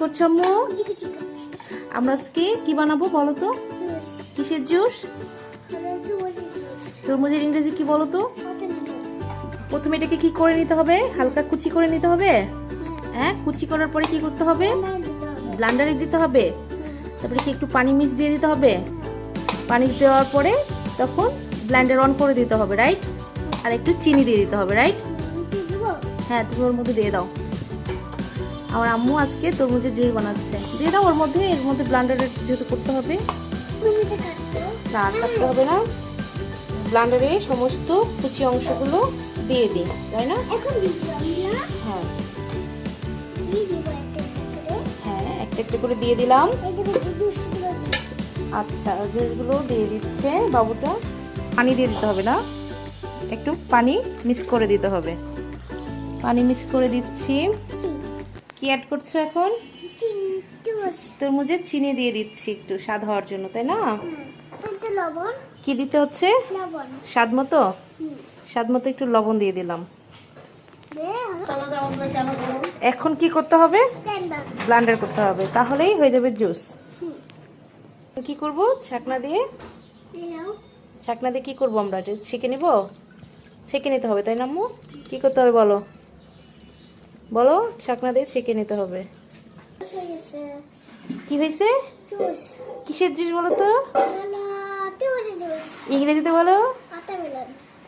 করছো আম্মু? আমরা আজকে কি বানাবো বলো তো? কিসের জুস? তরমুজের ইংরেজি কি বলো তো? প্রথমে এটাকে কি করে নিতে হবে? হালকা কুচি করে নিতে হবে। হ্যাঁ, কুচি করার পরে কি করতে হবে? ব্লেন্ডারে দিতে হবে। তারপরে কি একটু পানি মিক্স দিয়ে দিতে হবে। পানি দেওয়ার পরে তখন ব্লেন্ডার অন করে দিতে হবে, রাইট? আর একটু চিনি দিয়ে দিতে হবে, রাইট? হ্যাঁ, তুমি ওর মধ্যে দিয়ে দাও। আমার আম্মু আজকে তরমুজের জুস বানাচ্ছে। দিয়ে দাও ওর মধ্যে, এর মধ্যে ব্লেন্ডারে যেহেতু করতে হবে। না, কাটতে হবে না। ব্লেন্ডারে সমস্ত কুচি অংশগুলো দিয়ে দিই, তাই না? হ্যাঁ হ্যাঁ, একটা একটা করে দিয়ে দিলাম। আচ্ছা, জুসগুলো দিয়ে দিচ্ছে বাবুটা। পানি দিয়ে দিতে হবে না, একটু পানি মিক্স করে দিতে হবে। পানি মিক্স করে দিচ্ছি। কি অ্যাড করছো এখন? তরমুজের চিনি দিয়ে দিচ্ছি একটু স্বাদ হওয়ার জন্য, তাই না? কি দিতে হচ্ছে? স্বাদ মতো। স্বাদ মতো একটু লবণ দিয়ে দিলাম। এখন কি করতে হবে? ব্লেন্ডার করতে হবে, তাহলেই হয়ে যাবে জুস। কি করব? ছাকনা দিয়ে কি করব আমরা? এটা ছেঁকে নিব। ছেঁকে নিতে হবে, তাই না আম্মু? কি করতে হবে বলো? বলো, ছাকনা দিয়ে ছেঁকে নিতে হবে। কি হয়েছে? কিসের জুস বলো তো? ইংরেজিতে বলো।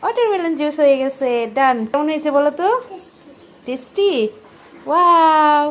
ওয়াটারমেলন জুস হয়ে গেছে। ডান। কেমন হয়েছে বলো তো? টেস্টি। ওয়াও,